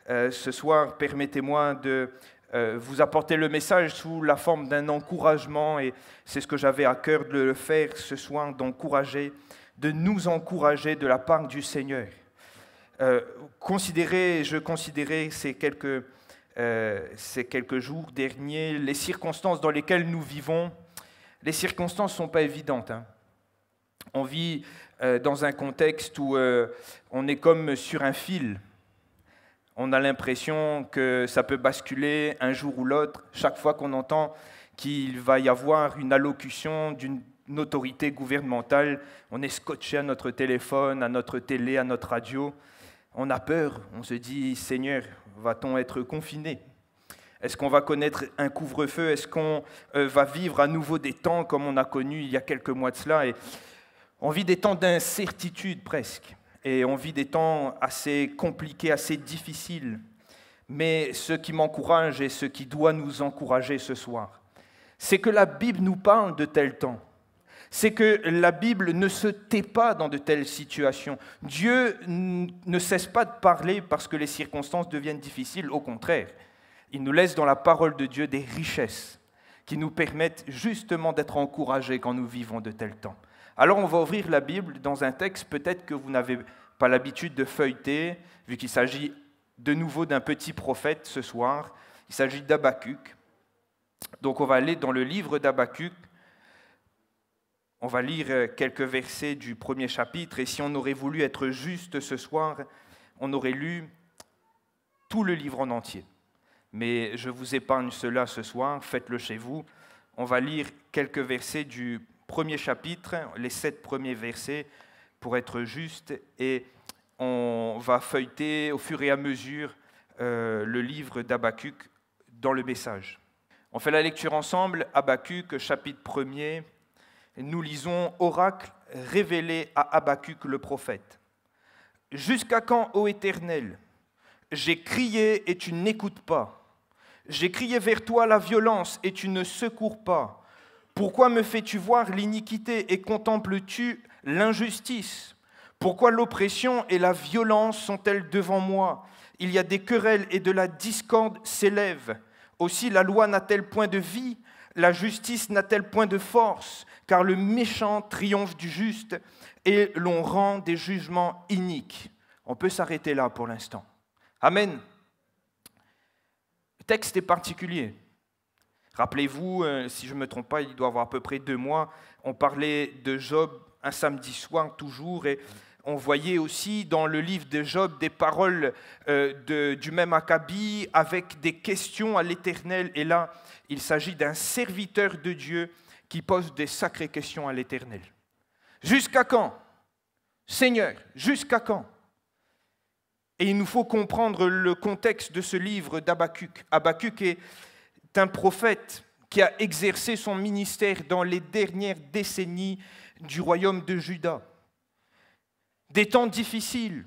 ce soir, permettez-moi de vous apporter le message sous la forme d'un encouragement, et c'est ce que j'avais à cœur de le faire ce soir, de nous encourager de la part du Seigneur. Je considérais ces quelques jours derniers, les circonstances dans lesquelles nous vivons. Les circonstances ne sont pas évidentes. On vit dans un contexte où on est comme sur un fil. On a l'impression que ça peut basculer un jour ou l'autre, chaque fois qu'on entend qu'il va y avoir une allocution d'une autorité gouvernementale. On est scotché à notre téléphone, à notre télé, à notre radio. On a peur, on se dit, Seigneur, va-t-on être confiné ? Est-ce qu'on va connaître un couvre-feu ? Est-ce qu'on va vivre à nouveau des temps comme on a connu il y a quelques mois de cela ? Et on vit des temps d'incertitude presque. Et on vit des temps assez compliqués, assez difficiles. Mais ce qui m'encourage et ce qui doit nous encourager ce soir, c'est que la Bible nous parle de tels temps. C'est que la Bible ne se tait pas dans de telles situations. Dieu ne cesse pas de parler parce que les circonstances deviennent difficiles. Au contraire, il nous laisse dans la parole de Dieu des richesses qui nous permettent justement d'être encouragés quand nous vivons de tels temps. Alors on va ouvrir la Bible dans un texte peut-être que vous n'avez pas l'habitude de feuilleter, vu qu'il s'agit de nouveau d'un petit prophète ce soir. Il s'agit d'Habacuc. Donc on va aller dans le livre d'Habacuc. On va lire quelques versets du premier chapitre. Et si on aurait voulu être juste ce soir, on aurait lu tout le livre en entier. Mais je vous épargne cela ce soir, faites-le chez vous. On va lire quelques versets du premier chapitre, les 7 premiers versets, pour être juste, et on va feuilleter au fur et à mesure le livre d'Habacuc dans le message. On fait la lecture ensemble, Habacuc, chapitre 1er. Nous lisons « Oracle révélé à Habacuc le prophète. Jusqu'à quand, ô Éternel, j'ai crié et tu n'écoutes pas. J'ai crié vers toi la violence et tu ne secours pas. Pourquoi me fais-tu voir l'iniquité et contemples-tu l'injustice ? Pourquoi l'oppression et la violence sont-elles devant moi ? Il y a des querelles et de la discorde s'élèvent. Aussi la loi n'a-t-elle point de vie ? La justice n'a-t-elle point de force ? Car le méchant triomphe du juste et l'on rend des jugements iniques. » On peut s'arrêter là pour l'instant. Amen. Le texte est particulier. Rappelez-vous, si je ne me trompe pas, il doit y avoir à peu près 2 mois, on parlait de Job un samedi soir toujours, et on voyait aussi dans le livre de Job des paroles du même Accabi avec des questions à l'Éternel. Et là, il s'agit d'un serviteur de Dieu qui pose des sacrées questions à l'Éternel. Jusqu'à quand ? Seigneur, jusqu'à quand ? Et il nous faut comprendre le contexte de ce livre d'Habacuc. Habacuc est un prophète qui a exercé son ministère dans les dernières décennies du royaume de Juda. Des temps difficiles,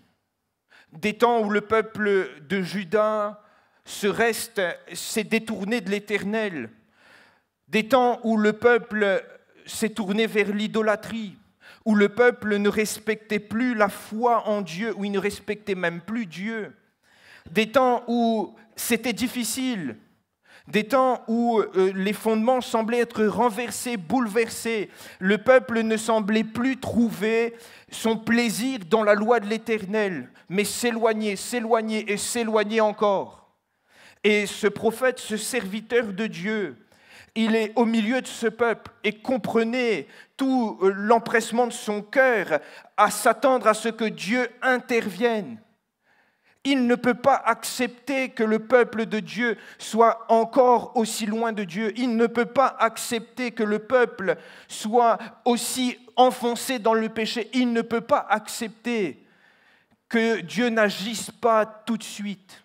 des temps où le peuple de Juda s'est détourné de l'Éternel, des temps où le peuple s'est tourné vers l'idolâtrie, où le peuple ne respectait plus la foi en Dieu, où il ne respectait même plus Dieu, des temps où c'était difficile, des temps où les fondements semblaient être renversés, bouleversés. Le peuple ne semblait plus trouver son plaisir dans la loi de l'Éternel, mais s'éloigner, s'éloigner et s'éloigner encore. Et ce prophète, ce serviteur de Dieu, il est au milieu de ce peuple et comprenez tout l'empressement de son cœur à s'attendre à ce que Dieu intervienne. Il ne peut pas accepter que le peuple de Dieu soit encore aussi loin de Dieu. Il ne peut pas accepter que le peuple soit aussi enfoncé dans le péché. Il ne peut pas accepter que Dieu n'agisse pas tout de suite.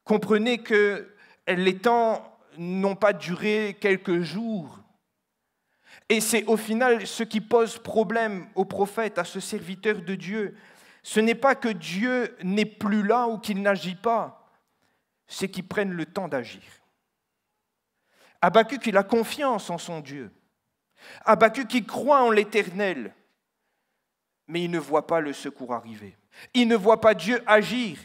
Comprenez que les temps n'ont pas duré quelques jours. Et c'est au final ce qui pose problème au prophète, à ce serviteur de Dieu. Ce n'est pas que Dieu n'est plus là ou qu'il n'agit pas, c'est qu'il prenne le temps d'agir. Habacuc, il a confiance en son Dieu. Habacuc, il croit en l'Éternel, mais il ne voit pas le secours arriver. Il ne voit pas Dieu agir.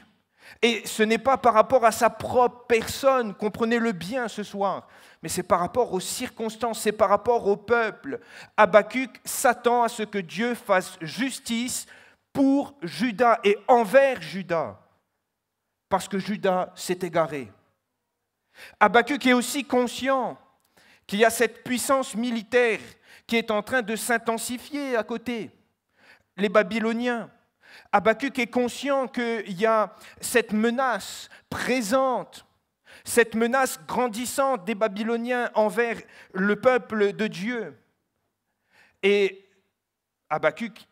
Et ce n'est pas par rapport à sa propre personne, comprenez-le bien ce soir, mais c'est par rapport aux circonstances, c'est par rapport au peuple. Habakkuk s'attend à ce que Dieu fasse justice pour Juda et envers Juda, parce que Juda s'est égaré. Habakkuk est aussi conscient qu'il y a cette puissance militaire qui est en train de s'intensifier à côté, les Babyloniens. Habakkuk est conscient qu'il y a cette menace présente, cette menace grandissante des Babyloniens envers le peuple de Dieu. Et Habakkuk,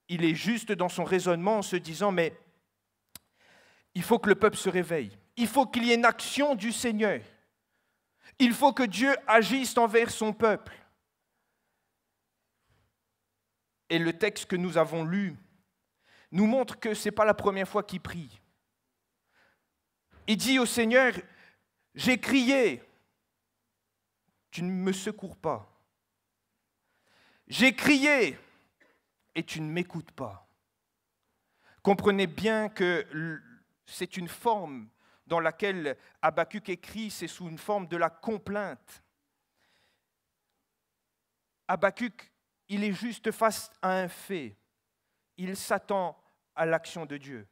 il est juste dans son raisonnement en se disant, mais il faut que le peuple se réveille, il faut qu'il y ait une action du Seigneur, il faut que Dieu agisse envers son peuple. Et le texte que nous avons lu nous montre que ce n'est pas la première fois qu'il prie. Il dit au Seigneur, j'ai crié, tu ne me secours pas. J'ai crié et tu ne m'écoutes pas. Comprenez bien que c'est une forme dans laquelle Habakkuk écrit, c'est sous une forme de la complainte. Habakkuk, il est juste face à un fait. Il s'attend à l'action de Dieu,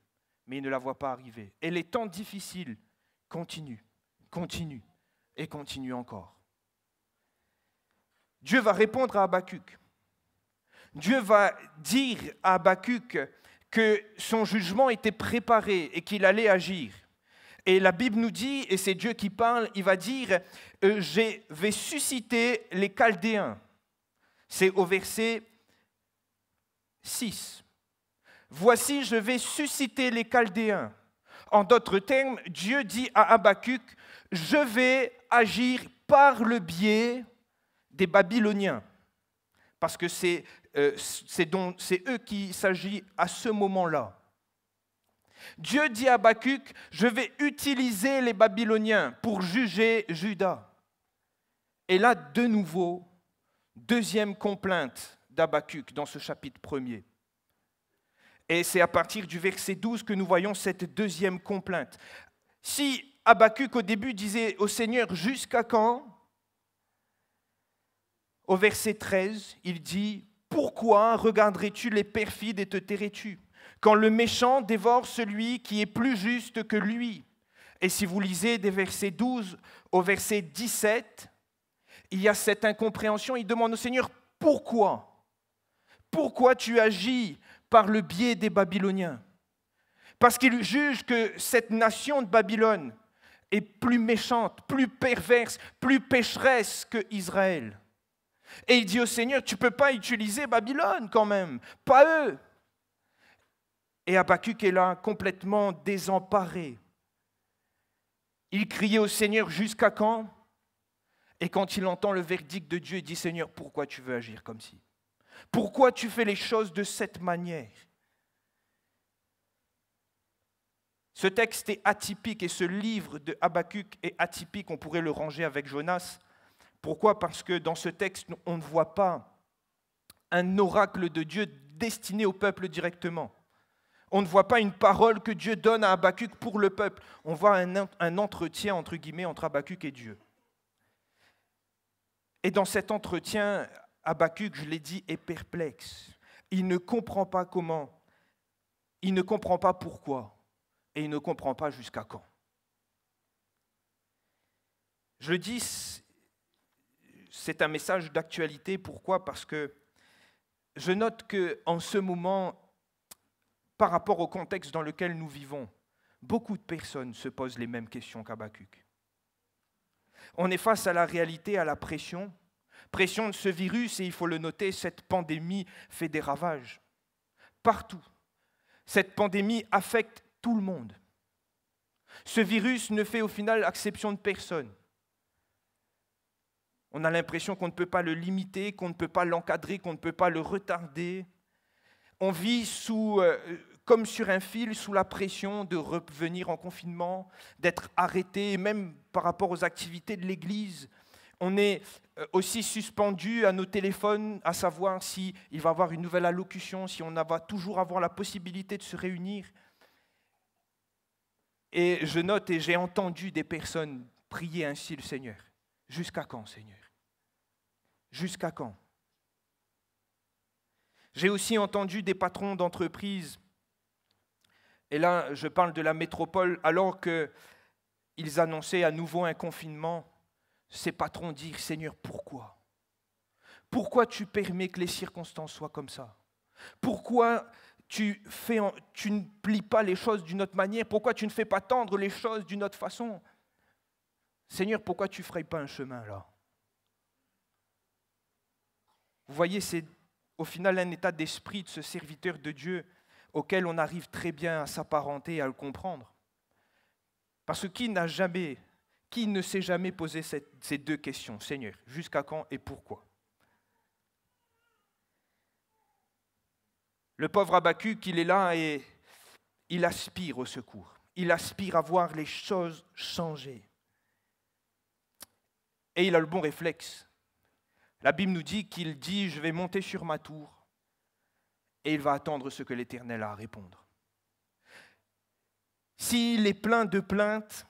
mais il ne la voit pas arriver. Et les temps difficiles continuent et continuent encore. Dieu va répondre à Habakkuk. Dieu va dire à Habakkuk que son jugement était préparé et qu'il allait agir. Et la Bible nous dit, et c'est Dieu qui parle, il va dire « Je vais susciter les Chaldéens ». C'est au verset 6. « Voici, je vais susciter les Chaldéens ». En d'autres termes, Dieu dit à Habakkuk « Je vais agir par le biais des Babyloniens ». Parce que c'est eux qui s'agit à ce moment-là. Dieu dit à Habakkuk, je vais utiliser les Babyloniens pour juger Juda. Et là, de nouveau, deuxième complainte d'Habakkuk dans ce chapitre 1er. Et c'est à partir du verset 12 que nous voyons cette deuxième complainte. Si Habakkuk au début disait au Seigneur, jusqu'à quand ? Au verset 13, il dit, pourquoi regarderais-tu les perfides et te tairais-tu ? Quand le méchant dévore celui qui est plus juste que lui. Et si vous lisez des versets 12 au verset 17, il y a cette incompréhension. Il demande au Seigneur, pourquoi ? Pourquoi tu agis par le biais des Babyloniens ? Parce qu'il juge que cette nation de Babylone est plus méchante, plus perverse, plus pécheresse que Israël. Et il dit au Seigneur, tu ne peux pas utiliser Babylone quand même, pas eux. Et Habakkuk est là complètement désemparé. Il criait au Seigneur jusqu'à quand ? Et quand il entend le verdict de Dieu, il dit Seigneur, pourquoi tu veux agir comme ci ? Pourquoi tu fais les choses de cette manière ? Ce texte est atypique et ce livre de Habakkuk est atypique. On pourrait le ranger avec Jonas. Pourquoi ? Parce que dans ce texte, on ne voit pas un oracle de Dieu destiné au peuple directement. On ne voit pas une parole que Dieu donne à Habakkuk pour le peuple. On voit un entretien, entre guillemets, entre Habakkuk et Dieu. Et dans cet entretien, Habakkuk, je l'ai dit, est perplexe. Il ne comprend pas comment, il ne comprend pas pourquoi, et il ne comprend pas jusqu'à quand. Je le dis, c'est un message d'actualité. Pourquoi ? Parce que je note qu'en ce moment, par rapport au contexte dans lequel nous vivons, beaucoup de personnes se posent les mêmes questions qu'Habakkuk. On est face à la réalité, à la pression. Pression de ce virus, et il faut le noter, cette pandémie fait des ravages. Partout. Cette pandémie affecte tout le monde. Ce virus ne fait au final exception de personne. On a l'impression qu'on ne peut pas le limiter, qu'on ne peut pas l'encadrer, qu'on ne peut pas le retarder. On vit comme sur un fil, sous la pression de revenir en confinement, d'être arrêté, même par rapport aux activités de l'Église. On est aussi suspendu à nos téléphones, à savoir s'il va y avoir une nouvelle allocution, si on va toujours avoir la possibilité de se réunir. Et je note et j'ai entendu des personnes prier ainsi le Seigneur. Jusqu'à quand, Seigneur? Jusqu'à quand? J'ai aussi entendu des patrons d'entreprises, et là je parle de la métropole, alors qu'ils annonçaient à nouveau un confinement, ces patrons dire, Seigneur, pourquoi? Pourquoi tu permets que les circonstances soient comme ça? Pourquoi tu ne plies pas les choses d'une autre manière? Pourquoi tu ne fais pas tendre les choses d'une autre façon? Seigneur, pourquoi tu ne frayes pas un chemin là? Vous voyez, c'est au final un état d'esprit de ce serviteur de Dieu auquel on arrive très bien à s'apparenter et à le comprendre. Parce que qui ne s'est jamais posé ces deux questions? Seigneur, jusqu'à quand et pourquoi? Le pauvre Habakkuk, il est là et il aspire au secours. Il aspire à voir les choses changer. Et il a le bon réflexe. La Bible nous dit qu'il dit « Je vais monter sur ma tour » et il va attendre ce que l'Éternel a à répondre. S'il est plein de plaintes,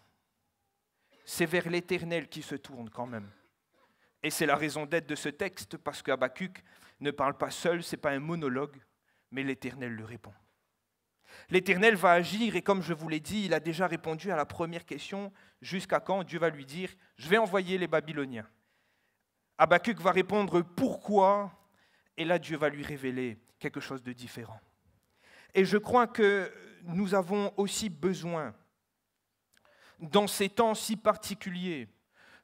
c'est vers l'Éternel qu'il se tourne quand même. Et c'est la raison d'être de ce texte, parce qu'Habakkuk ne parle pas seul, ce n'est pas un monologue, mais l'Éternel lui répond. L'Éternel va agir et comme je vous l'ai dit, il a déjà répondu à la première question, jusqu'à quand? Dieu va lui dire « Je vais envoyer les Babyloniens ». Habakkuk va répondre « Pourquoi ?» Et là, Dieu va lui révéler quelque chose de différent. Et je crois que nous avons aussi besoin, dans ces temps si particuliers,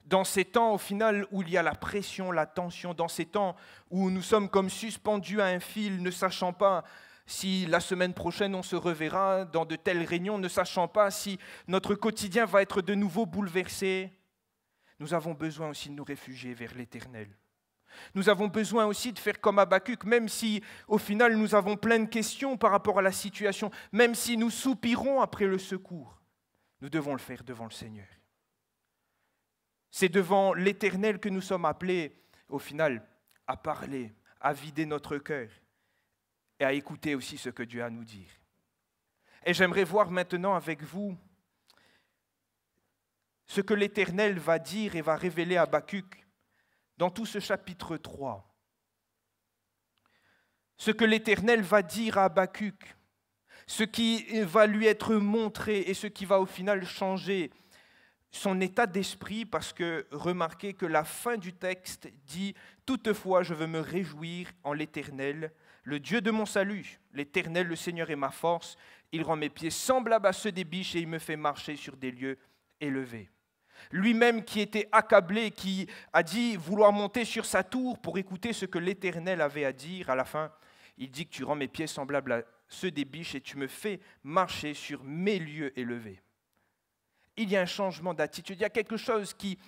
dans ces temps au final où il y a la pression, la tension, dans ces temps où nous sommes comme suspendus à un fil, ne sachant pas si la semaine prochaine on se reverra dans de telles réunions, ne sachant pas si notre quotidien va être de nouveau bouleversé, nous avons besoin aussi de nous réfugier vers l'Éternel. Nous avons besoin aussi de faire comme Habakkuk, même si au final nous avons plein de questions par rapport à la situation, même si nous soupirons après le secours, nous devons le faire devant le Seigneur. C'est devant l'Éternel que nous sommes appelés, au final, à parler, à vider notre cœur et à écouter aussi ce que Dieu a à nous dire. Et j'aimerais voir maintenant avec vous ce que l'Éternel va dire et va révéler à Habakkuk dans tout ce chapitre 3. Ce que l'Éternel va dire à Habakkuk, ce qui va lui être montré et ce qui va au final changer son état d'esprit, parce que remarquez que la fin du texte dit « Toutefois, je veux me réjouir en l'Éternel, le Dieu de mon salut. L'Éternel, le Seigneur est ma force. Il rend mes pieds semblables à ceux des biches et il me fait marcher sur des lieux élevés. » Lui-même qui était accablé, qui a dit vouloir monter sur sa tour pour écouter ce que l'Éternel avait à dire, à la fin, il dit que tu rends mes pieds semblables à ceux des biches et tu me fais marcher sur mes lieux élevés. Il y a un changement d'attitude, il y a quelque chose qui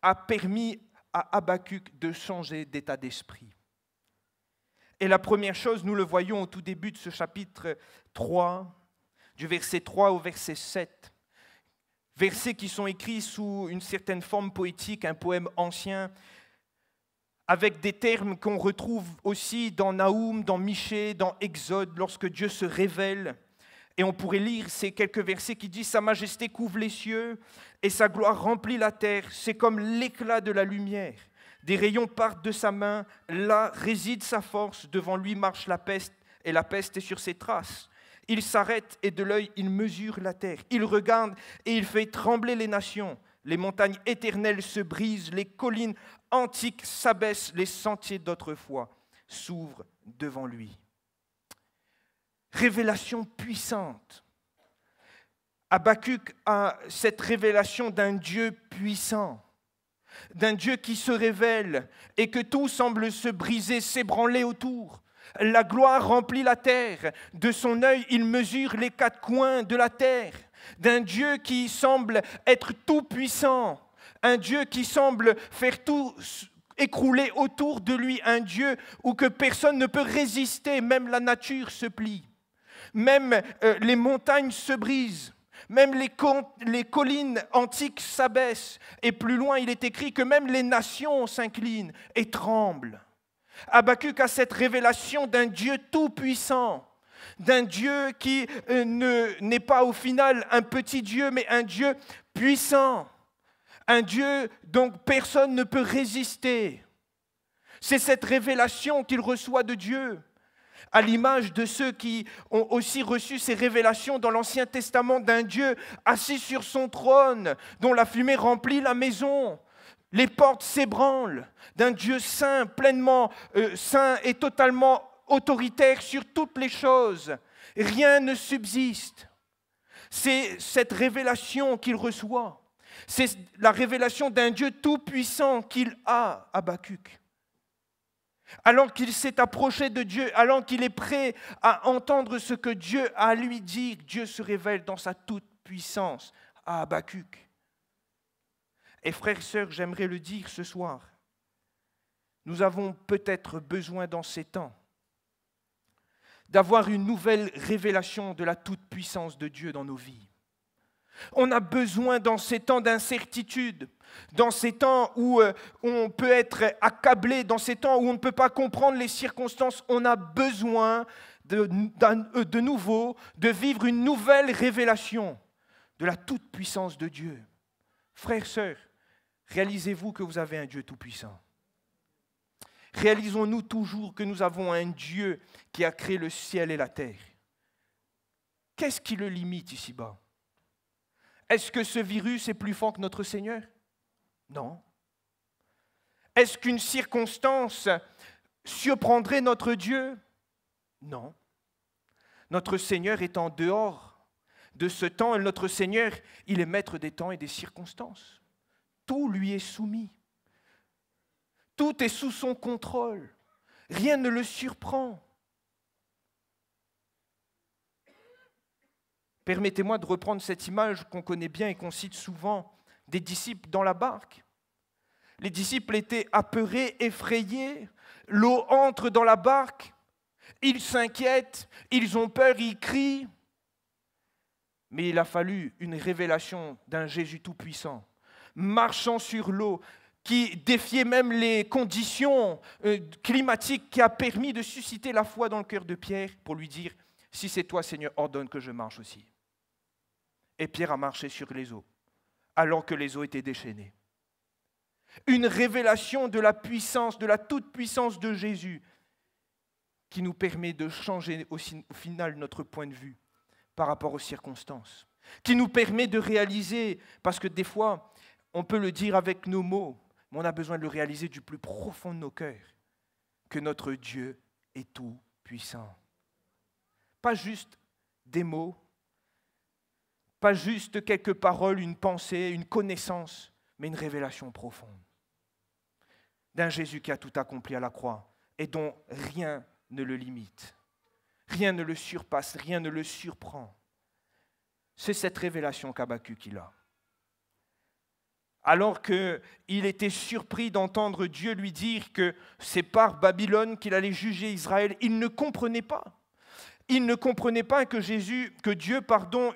a permis à Habakkuk de changer d'état d'esprit. Et la première chose, nous le voyons au tout début de ce chapitre 3, du verset 3 au verset 7. Versets qui sont écrits sous une certaine forme poétique, un poème ancien, avec des termes qu'on retrouve aussi dans Naoum, dans Michée, dans Exode, lorsque Dieu se révèle. Et on pourrait lire ces quelques versets qui disent « Sa majesté couvre les cieux et sa gloire remplit la terre. C'est comme l'éclat de la lumière. Des rayons partent de sa main. Là réside sa force. Devant lui marche la peste et la peste est sur ses traces. Il s'arrête et de l'œil, il mesure la terre. Il regarde et il fait trembler les nations. Les montagnes éternelles se brisent, les collines antiques s'abaissent, les sentiers d'autrefois s'ouvrent devant lui. » Révélation puissante. Habakkuk a cette révélation d'un Dieu puissant, d'un Dieu qui se révèle et que tout semble se briser, s'ébranler autour. La gloire remplit la terre. De son œil, il mesure les quatre coins de la terre. D'un Dieu qui semble être tout puissant. Un Dieu qui semble faire tout écrouler autour de lui. Un Dieu où que personne ne peut résister. Même la nature se plie. Même les montagnes se brisent. Même les collines antiques s'abaissent. Et plus loin, il est écrit que même les nations s'inclinent et tremblent. Habakkuk a cette révélation d'un Dieu tout-puissant, d'un Dieu qui n'est pas au final un petit Dieu, mais un Dieu puissant, un Dieu dont personne ne peut résister. C'est cette révélation qu'il reçoit de Dieu, à l'image de ceux qui ont aussi reçu ces révélations dans l'Ancien Testament d'un Dieu assis sur son trône, dont la fumée remplit la maison, les portes s'ébranlent, d'un Dieu saint, pleinement saint et totalement autoritaire sur toutes les choses. Rien ne subsiste. C'est cette révélation qu'il reçoit. C'est la révélation d'un Dieu tout-puissant qu'il a, Habakkuk. Alors qu'il s'est approché de Dieu, alors qu'il est prêt à entendre ce que Dieu a à lui dire, Dieu se révèle dans sa toute-puissance à Habakkuk. Et frères et sœurs, j'aimerais le dire ce soir, nous avons peut-être besoin dans ces temps d'avoir une nouvelle révélation de la toute-puissance de Dieu dans nos vies. On a besoin dans ces temps d'incertitude, dans ces temps où on peut être accablé, dans ces temps où on ne peut pas comprendre les circonstances, on a besoin de nouveau de vivre une nouvelle révélation de la toute-puissance de Dieu. Frères, sœurs, réalisez-vous que vous avez un Dieu tout-puissant. Réalisons-nous toujours que nous avons un Dieu qui a créé le ciel et la terre. Qu'est-ce qui le limite ici-bas? Est-ce que ce virus est plus fort que notre Seigneur? Non. Est-ce qu'une circonstance surprendrait notre Dieu? Non. Notre Seigneur est en dehors de ce temps et notre Seigneur, il est maître des temps et des circonstances. Tout lui est soumis. Tout est sous son contrôle. Rien ne le surprend. Permettez-moi de reprendre cette image qu'on connaît bien et qu'on cite souvent des disciples dans la barque. Les disciples étaient apeurés, effrayés. L'eau entre dans la barque. Ils s'inquiètent, ils ont peur, ils crient. Mais il a fallu une révélation d'un Jésus tout-puissant, marchant sur l'eau, qui défiait même les conditions climatiques, qui a permis de susciter la foi dans le cœur de Pierre pour lui dire « Si c'est toi, Seigneur, ordonne que je marche aussi. » Et Pierre a marché sur les eaux, alors que les eaux étaient déchaînées. Une révélation de la puissance, de la toute-puissance de Jésus, qui nous permet de changer au final notre point de vue par rapport aux circonstances, qui nous permet de réaliser, parce que des fois, on peut le dire avec nos mots, mais on a besoin de le réaliser du plus profond de nos cœurs, que notre Dieu est tout puissant. Pas juste des mots, pas juste quelques paroles, une pensée, une connaissance, mais une révélation profonde d'un Jésus qui a tout accompli à la croix et dont rien ne le limite, rien ne le surpasse, rien ne le surprend. C'est cette révélation qu'Habakkuk a. Alors qu'il était surpris d'entendre Dieu lui dire que c'est par Babylone qu'il allait juger Israël, il ne comprenait pas. Il ne comprenait pas que Dieu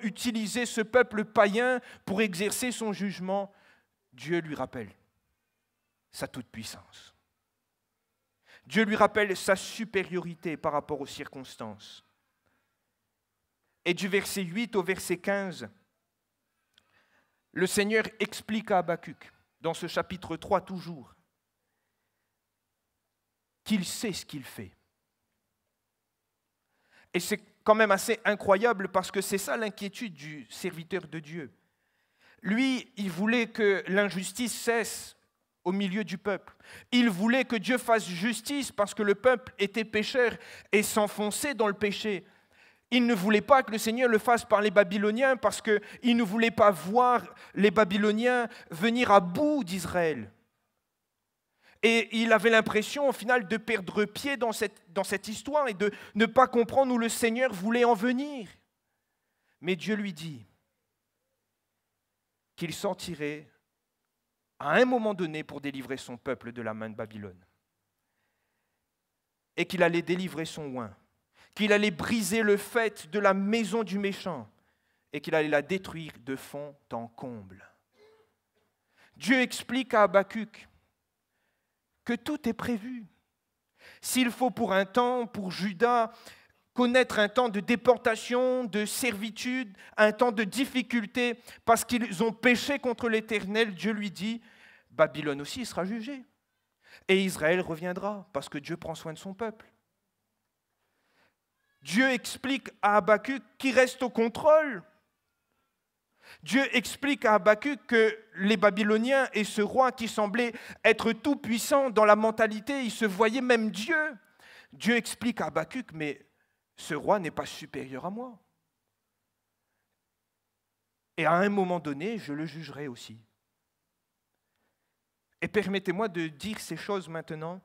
utilisait ce peuple païen pour exercer son jugement. Dieu lui rappelle sa toute-puissance. Dieu lui rappelle sa supériorité par rapport aux circonstances. Et du verset 8 au verset 15, le Seigneur explique à Habakkuk, dans ce chapitre 3 toujours, qu'il sait ce qu'il fait. Et c'est quand même assez incroyable parce que c'est ça l'inquiétude du serviteur de Dieu. Lui, il voulait que l'injustice cesse au milieu du peuple. Il voulait que Dieu fasse justice parce que le peuple était pécheur et s'enfonçait dans le péché. Il ne voulait pas que le Seigneur le fasse par les Babyloniens parce qu'il ne voulait pas voir les Babyloniens venir à bout d'Israël. Et il avait l'impression au final de perdre pied dans cette histoire et de ne pas comprendre où le Seigneur voulait en venir. Mais Dieu lui dit qu'il sortirait à un moment donné pour délivrer son peuple de la main de Babylone. Et qu'il allait délivrer son oint, qu'il allait briser le faîte de la maison du méchant et qu'il allait la détruire de fond en comble. Dieu explique à Habakkuk que tout est prévu. S'il faut pour un temps, pour Juda, connaître un temps de déportation, de servitude, un temps de difficulté, parce qu'ils ont péché contre l'Éternel, Dieu lui dit, Babylone aussi sera jugée. Et Israël reviendra, parce que Dieu prend soin de son peuple. Dieu explique à Habakkuk qu'il reste au contrôle. Dieu explique à Habakkuk que les Babyloniens et ce roi qui semblait être tout puissant dans la mentalité, il se voyait même Dieu. Dieu explique à Habakkuk, mais ce roi n'est pas supérieur à moi. Et à un moment donné, je le jugerai aussi. Et permettez-moi de dire ces choses maintenant.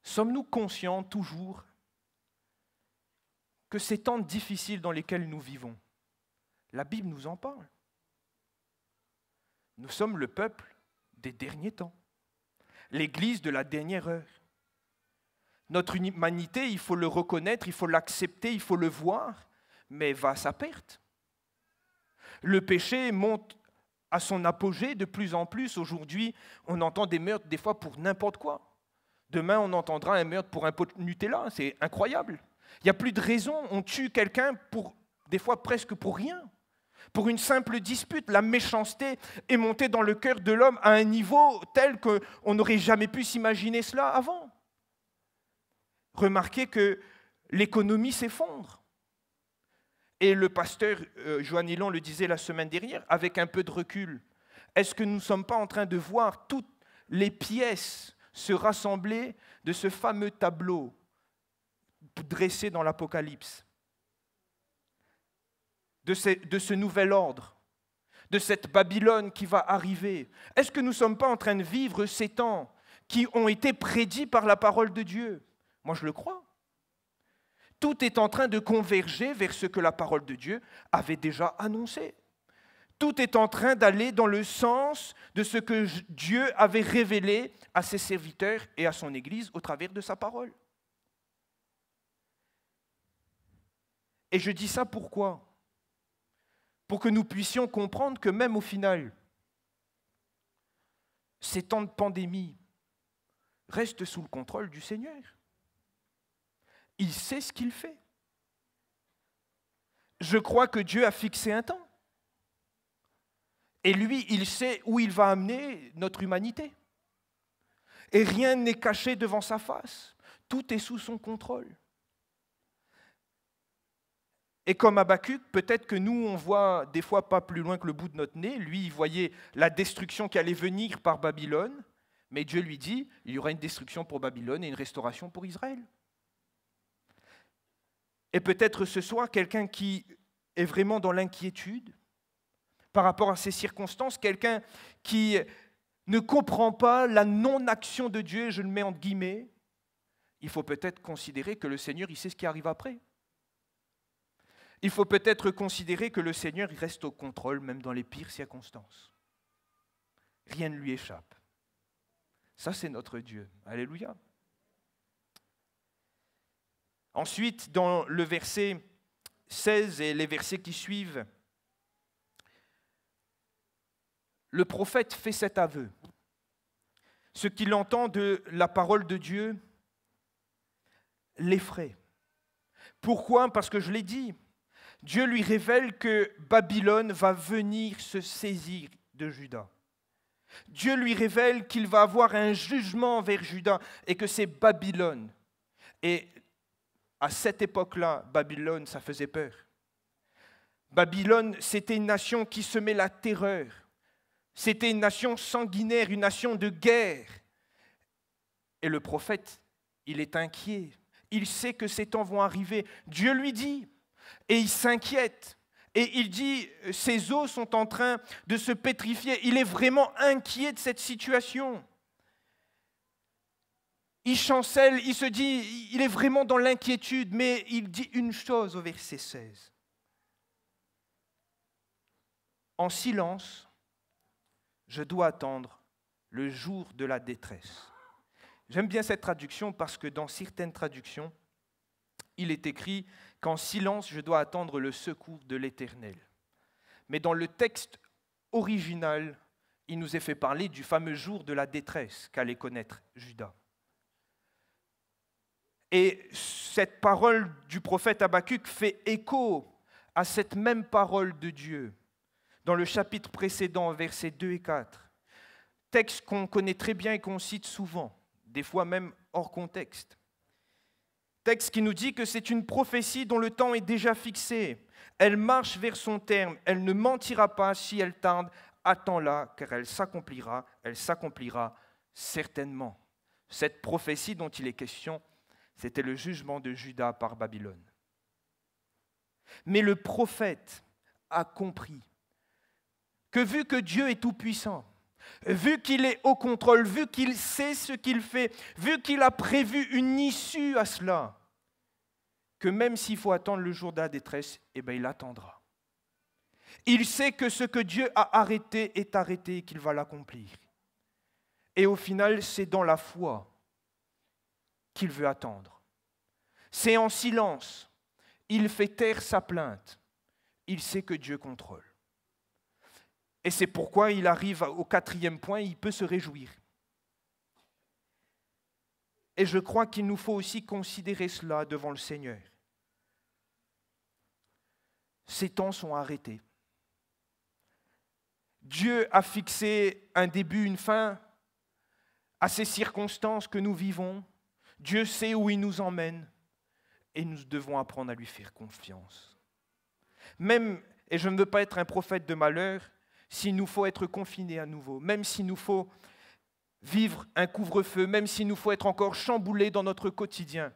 Sommes-nous conscients toujours que ces temps difficiles dans lesquels nous vivons, la Bible nous en parle. Nous sommes le peuple des derniers temps, l'Église de la dernière heure. Notre humanité, il faut le reconnaître, il faut l'accepter, il faut le voir, mais va à sa perte. Le péché monte à son apogée de plus en plus. Aujourd'hui, on entend des meurtres des fois pour n'importe quoi. Demain, on entendra un meurtre pour un pot de Nutella, c'est incroyable. Il n'y a plus de raison, on tue quelqu'un des fois presque pour rien. Pour une simple dispute, la méchanceté est montée dans le cœur de l'homme à un niveau tel qu'on n'aurait jamais pu s'imaginer cela avant. Remarquez que l'économie s'effondre. Et le pasteur Johan Hilon le disait la semaine dernière, avec un peu de recul. Est-ce que nous ne sommes pas en train de voir toutes les pièces se rassembler de ce fameux tableau dressé dans l'Apocalypse, de ce nouvel ordre, de cette Babylone qui va arriver? Est-ce que nous ne sommes pas en train de vivre ces temps qui ont été prédits par la parole de Dieu? Moi, je le crois. Tout est en train de converger vers ce que la parole de Dieu avait déjà annoncé. Tout est en train d'aller dans le sens de ce que Dieu avait révélé à ses serviteurs et à son Église au travers de sa parole. Et je dis ça pourquoi? Pour que nous puissions comprendre que même au final, ces temps de pandémie restent sous le contrôle du Seigneur. Il sait ce qu'il fait. Je crois que Dieu a fixé un temps. Et lui, il sait où il va amener notre humanité. Et rien n'est caché devant sa face. Tout est sous son contrôle. Et comme Habakkuk, peut-être que nous, on voit des fois pas plus loin que le bout de notre nez. Lui, il voyait la destruction qui allait venir par Babylone. Mais Dieu lui dit, il y aura une destruction pour Babylone et une restauration pour Israël. Et peut-être ce soir, quelqu'un qui est vraiment dans l'inquiétude par rapport à ces circonstances, quelqu'un qui ne comprend pas la non-action de Dieu, je le mets entre guillemets, il faut peut-être considérer que le Seigneur, il sait ce qui arrive après. Il faut peut-être considérer que le Seigneur, il reste au contrôle, même dans les pires circonstances. Rien ne lui échappe. Ça, c'est notre Dieu. Alléluia. Ensuite, dans le verset 16 et les versets qui suivent, le prophète fait cet aveu. Ce qu'il entend de la parole de Dieu l'effraie. Pourquoi? Parce que je l'ai dit, Dieu lui révèle que Babylone va venir se saisir de Juda. Dieu lui révèle qu'il va avoir un jugement envers Juda et que c'est Babylone. Et à cette époque-là, Babylone, ça faisait peur. Babylone, c'était une nation qui semait la terreur. C'était une nation sanguinaire, une nation de guerre. Et le prophète, il est inquiet. Il sait que ces temps vont arriver. Dieu lui dit, et il s'inquiète. Et il dit, ses os sont en train de se pétrifier. Il est vraiment inquiet de cette situation. Il chancelle, il se dit, il est vraiment dans l'inquiétude, mais il dit une chose au verset 16. En silence, je dois attendre le jour de la détresse. J'aime bien cette traduction parce que dans certaines traductions, il est écrit qu'en silence, je dois attendre le secours de l'Éternel. Mais dans le texte original, il nous est fait parler du fameux jour de la détresse qu'allait connaître Juda. Et cette parole du prophète Habakkuk fait écho à cette même parole de Dieu dans le chapitre précédent, versets 2 et 4. Texte qu'on connaît très bien et qu'on cite souvent, des fois même hors contexte. Texte qui nous dit que c'est une prophétie dont le temps est déjà fixé. Elle marche vers son terme, elle ne mentira pas si elle tarde. Attends-la, car elle s'accomplira certainement. Cette prophétie dont il est question, c'était le jugement de Juda par Babylone. Mais le prophète a compris que vu que Dieu est tout-puissant, vu qu'il est au contrôle, vu qu'il sait ce qu'il fait, vu qu'il a prévu une issue à cela, que même s'il faut attendre le jour de la détresse, il attendra. Il sait que ce que Dieu a arrêté est arrêté et qu'il va l'accomplir. Et au final, c'est dans la foi qu'il veut attendre. C'est en silence. Il fait taire sa plainte. Il sait que Dieu contrôle. Et c'est pourquoi il arrive au 4e point, il peut se réjouir. Et je crois qu'il nous faut aussi considérer cela devant le Seigneur. Ces temps sont arrêtés. Dieu a fixé un début, une fin à ces circonstances que nous vivons. Dieu sait où il nous emmène et nous devons apprendre à lui faire confiance. Même, et je ne veux pas être un prophète de malheur, s'il nous faut être confinés à nouveau, même s'il nous faut vivre un couvre-feu, même s'il nous faut être encore chamboulés dans notre quotidien,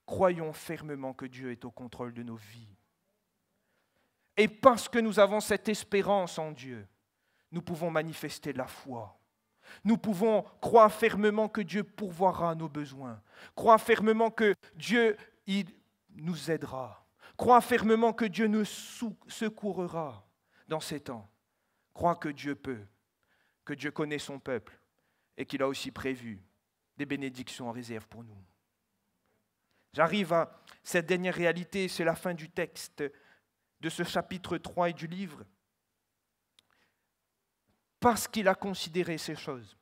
croyons fermement que Dieu est au contrôle de nos vies. Et parce que nous avons cette espérance en Dieu, nous pouvons manifester de la foi. Nous pouvons croire fermement que Dieu pourvoira à nos besoins. Croire fermement que Dieu il nous aidera. Croire fermement que Dieu nous secourra dans ces temps. Croire que Dieu peut, que Dieu connaît son peuple et qu'il a aussi prévu des bénédictions en réserve pour nous. J'arrive à cette dernière réalité, c'est la fin du texte de ce chapitre 3 et du livre. Parce qu'il a considéré ces choses,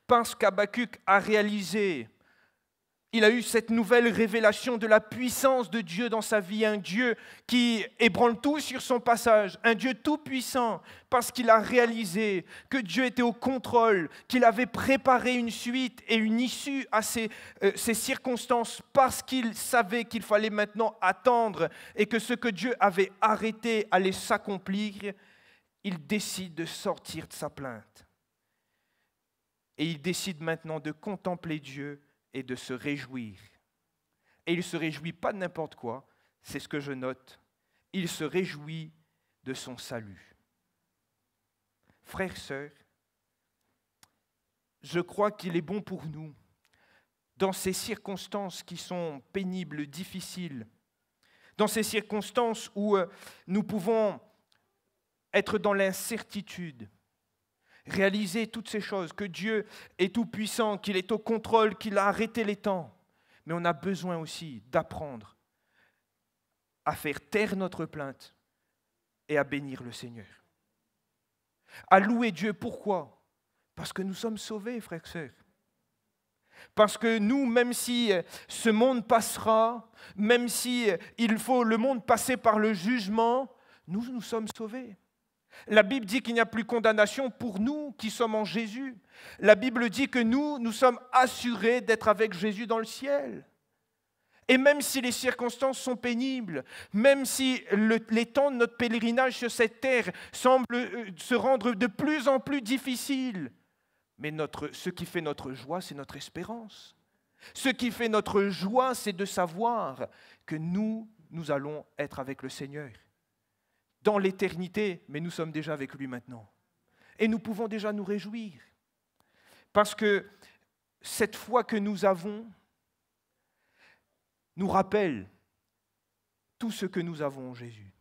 parce qu'Habakkuk a réalisé, il a eu cette nouvelle révélation de la puissance de Dieu dans sa vie, un Dieu qui ébranle tout sur son passage, un Dieu tout-puissant, parce qu'il a réalisé que Dieu était au contrôle, qu'il avait préparé une suite et une issue à ces circonstances, parce qu'il savait qu'il fallait maintenant attendre et que ce que Dieu avait arrêté allait s'accomplir. Il décide de sortir de sa plainte. Et il décide maintenant de contempler Dieu et de se réjouir. Et il ne se réjouit pas de n'importe quoi, c'est ce que je note. Il se réjouit de son salut. Frères, sœurs, je crois qu'il est bon pour nous, dans ces circonstances qui sont pénibles, difficiles, dans ces circonstances où nous pouvons être dans l'incertitude, réaliser toutes ces choses, que Dieu est tout-puissant, qu'il est au contrôle, qu'il a arrêté les temps. Mais on a besoin aussi d'apprendre à faire taire notre plainte et à bénir le Seigneur. À louer Dieu, pourquoi ? Parce que nous sommes sauvés, frères et sœurs. Parce que nous, même si ce monde passera, même si il faut le monde passer par le jugement, nous sommes sauvés. La Bible dit qu'il n'y a plus condamnation pour nous qui sommes en Jésus. La Bible dit que nous sommes assurés d'être avec Jésus dans le ciel. Et même si les circonstances sont pénibles, même si les temps de notre pèlerinage sur cette terre semblent se rendre de plus en plus difficiles, mais ce qui fait notre joie, c'est notre espérance. Ce qui fait notre joie, c'est de savoir que nous allons être avec le Seigneur dans l'éternité, mais nous sommes déjà avec lui maintenant. Et nous pouvons déjà nous réjouir. Parce que cette foi que nous avons nous rappelle tout ce que nous avons en Jésus.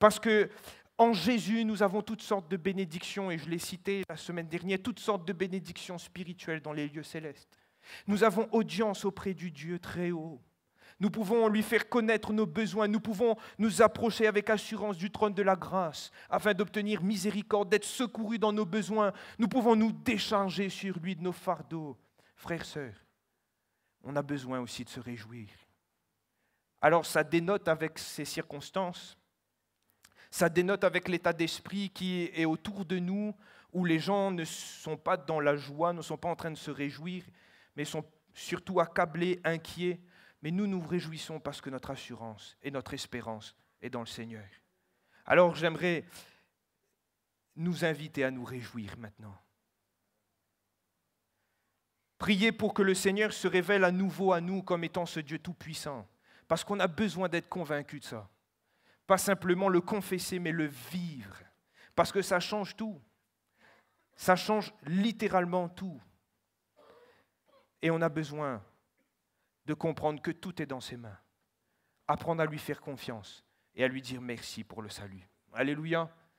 Parce que en Jésus, nous avons toutes sortes de bénédictions, et je l'ai cité la semaine dernière, toutes sortes de bénédictions spirituelles dans les lieux célestes. Nous avons audience auprès du Dieu très haut. Nous pouvons lui faire connaître nos besoins. Nous pouvons nous approcher avec assurance du trône de la grâce afin d'obtenir miséricorde, d'être secourus dans nos besoins. Nous pouvons nous décharger sur lui de nos fardeaux. Frères, sœurs, on a besoin aussi de se réjouir. Alors ça dénote avec ces circonstances, ça dénote avec l'état d'esprit qui est autour de nous, où les gens ne sont pas dans la joie, ne sont pas en train de se réjouir, mais sont surtout accablés, inquiets. Mais nous nous réjouissons parce que notre assurance et notre espérance est dans le Seigneur. Alors j'aimerais nous inviter à nous réjouir maintenant. Priez pour que le Seigneur se révèle à nouveau à nous comme étant ce Dieu tout-puissant, parce qu'on a besoin d'être convaincu de ça. Pas simplement le confesser, mais le vivre, parce que ça change tout. Ça change littéralement tout. Et on a besoin de comprendre que tout est dans ses mains. Apprendre à lui faire confiance et à lui dire merci pour le salut. Alléluia.